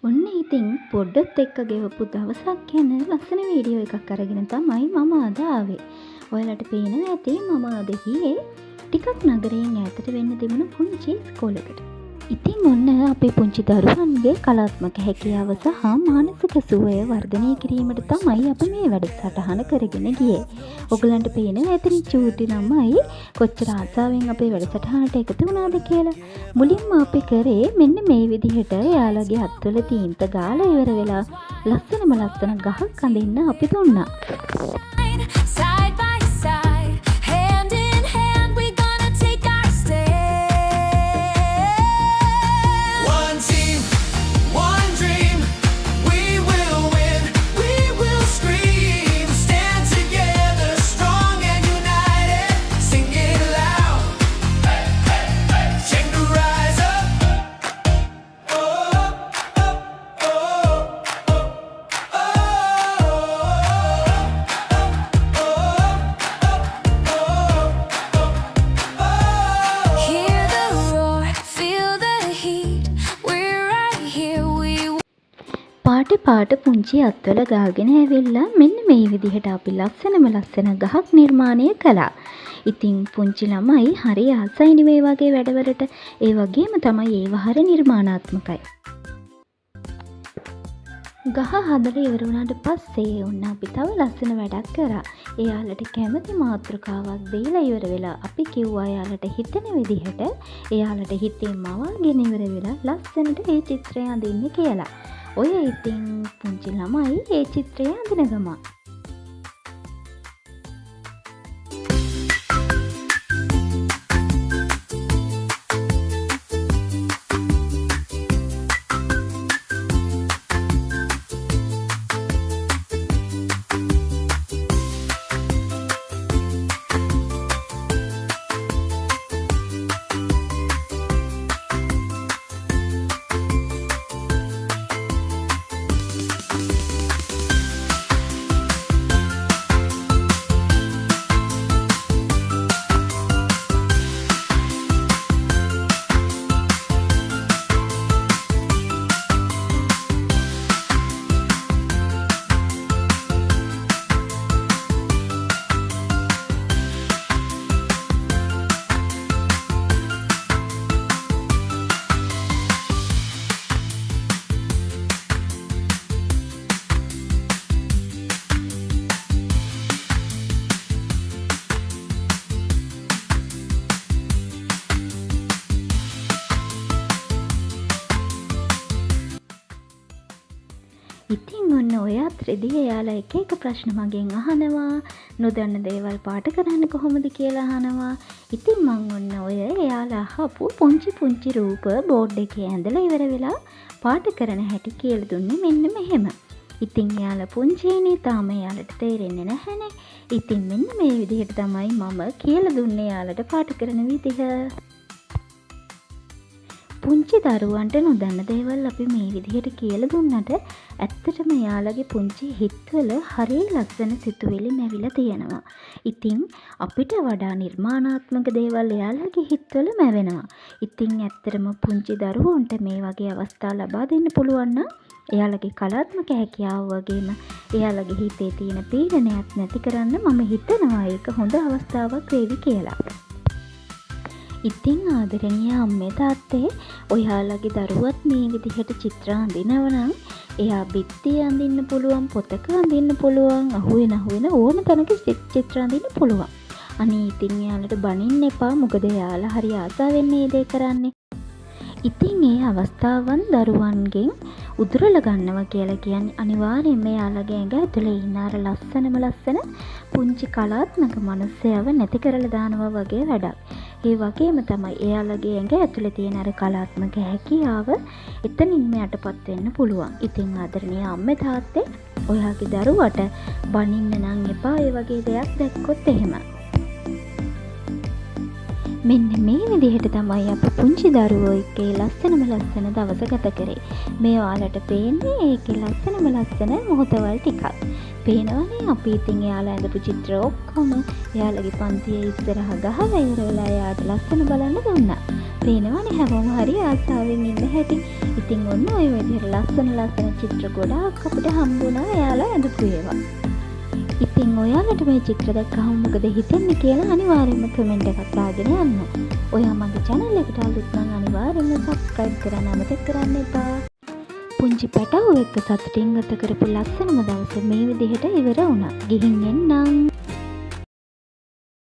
ඔන්න ඉතින් පොඩ්ඩොත් එක්ක ගෙවපු දවසක් ගැන ලස්සන වීඩියෝ එකක් අරගෙන තමයි මම අද ආවේ. ඔයාලට පේනවා ඇති මම අද ගියේ ටිකක් නගරයෙන් ඈතට වෙන්න තිබුණු පුංචි ඉස්කෝලේකට. ඉතින් ඔන්න අපේ පුංචි දරුවන්ගේ කලාත්මක හැකියාව සහ මානසික සුවය වර්ධනය කිරීමට තමයි අපි මේ වැඩසටහන කරගෙන ගියේ. ඔයගලන්ට පේනවා ඇතින් චූටි ළමයි කොච්චර ආසාවෙන් අපේ වැඩසටහනට එකතු වුණාද කියලා. මුලින්ම අපි කරේ මෙන්න මේ විදිහට එයාලගේ අත්වල තීන්ත ගාලා ඉවර වෙලා ලස්සන ගහක් අඳින්න අපි දුන්නා. Side by side, hand in hand, we gonna take our stand. One team, one dream, we will win, we will scream, stand together, strong and united, sing it loud, hey, hey, hey, check the rise up, oh, oh, oh, oh, oh, oh. Hear the roar, feel the heat. We're right here, we පාට පුංචි අත්වල ගාගෙන ඇවිල්ලා මෙන්න මේ විදිහට අපි ලස්සන ගහක් නිර්මාණය කළා. ඉතින් පුංචි ළමයි හරි ආසයිනි මේ වගේ වැඩවලට. ඒ වගේම තමයි ඒව හරි නිර්මාණාත්මකයි. ගහ හදලා ඉවර වුණාට පස්සේ ඔන්න අපි තව ලස්සන වැඩක් කරා. එයාලට කැමති මාතෘකාවක් දීලා ඉවර වෙලා අපි කිව්වා එයාලට හිතෙන විදිහට එයාලට හිතේ මවාගෙන ඉවර වෙලා ලස්සනට ඒ චිත්‍රය අඳින්න කියලා. ඔය ඉතින් පුංචි ළමයි ඒ චිත්‍රය අඳින ගමන් ඉතින් ඔන්න ඔය අතරේදී එයාලා එක ප්‍රශ්න මගෙන් අහනවා. නොදන්න දේවල් පාට කරන්න කොහොමද කියලා අහනවා. ඉතින් මං ඔන්න ඔය එයාලා අහපු පුංචි රූප බෝඩ් එකේ ඇඳලා ඉවර වෙලා පාට කරන හැටි කියලා දුන්නේ මෙන්න මෙහෙම. ඉතින් එයාලා පුංචිනේ තාම එයාලට තේරෙන්නේ නැහැනේ. ඉතින් මෙන්න මේ විදිහට තමයි මම කියලා දුන්නේ එයාලට පාට කරන විදිහ. පුංචි දරුවන්ට නොදන්න දේවල් අපි මේ විදිහට කියලා දුන්නට ඇත්තටම එයාලගේ පුංචි හිත්වල හරිය ලස්සන සිතුවිලි මැවිලා තියෙනවා. ඉතින් අපිට වඩා නිර්මාණාත්මක දේවල් එයාලගේ හිත්වල මැවෙනවා. ඉතින් ඇත්තටම පුංචි දරුවන්ට මේ වගේ අවස්ථා ලබා දෙන්න පුළුවන් නම් එයාලගේ කලාත්මක හැකියාව වගේම එයාලගේ හිතේ තියෙන පීඩනයත් නැති කරන්න මම හිතනවා ඒක හොඳ අවස්ථාවක් වේවි කියලා. ඉතින් ආදරණීය අම්මේ තාත්තේ ඔයාලගේ දරුවත් මේ විදිහට චිත්‍ර අඳිනවනම් එයා බිත්තිය අඳින්න පුළුවන්, පොතක අඳින්න පුළුවන්, අහුවෙන ඕන තැනක චිත්‍ර අඳින්න පුළුවන්. අනේ ඉතින් එයාලට බනින්න එපා. මොකද එයාලා හරි ආසාවෙන් මේ දේ කරන්නේ. ඉතින් ඒ අවස්ථාවන් දරුවන්ගෙන් උදුරලා ගන්නවා කියලා කියන්නේ අනිවාර්යයෙන්ම එයාලගේ ඇඟ ඇතුලේ ඉන්න අර ලස්සන පුංචි කලාත්මක මනුස්සයව නැති කරලා දානවා වගේ වැඩක්. ඒ වගේම තමයි එයාලගේ ඇඟ ඇතුලේ තියෙන අර කලාත්මක හැකියාව එතනින්ම යටපත් වෙන්න පුළුවන්. ඉතින් ආදරණීය අම්මේ තාත්තේ ඔයාගේ දරුවට බනින්න නම් එපා ඒ වගේ දෙයක් දැක්කොත් එහෙම. මෙන්න මේ විදිහට තමයි අපි පුංචි දරුවෝ එක්ක ලස්සනම ලස්සන දවස ගත කරේ. මේ ඔයාලට පේන්නේ ඒකේ ලස්සනම ලස්සන මොහොතවල් ටිකක්. පේනවනේ අපි ඉතින් එයාලා ඇඳපු චිත්‍ර ඔක්කොම එයාලගේ පන්තියේ ඉස්සරහ ගහලා ඉවර වෙලා එයාට ලස්සන බලන්න දුන්නා. පේනවනේ හැමෝම හරි ආසාවෙන් ඉන්න හැටි. ඉතින් ඔන්න ඔය විදිහට ලස්සන ලස්සන චිත්‍ර ගොඩාක් අපිට හම්බුණා එයාලා ඇඳපු ඒවා. ඉතින් ඔයාලට මේ චිත්‍ර දැක්කහම මොකද හිතෙන්නේ කියලා අනිවාර්යෙන්ම කමෙන්ට් එකක් දාගෙන යන්න. ඔයා මගේ channel එකට අලුත් නම් අනිවාර්යෙන්ම subscribe කරන්න අමතක කරන්න එපා. පුංචි පැටවු එක්ක සතුටින් ගත කරපු ලස්සනම දවස මේ විදිහට ඉවර වුණා. ගිහින් එන්නම්.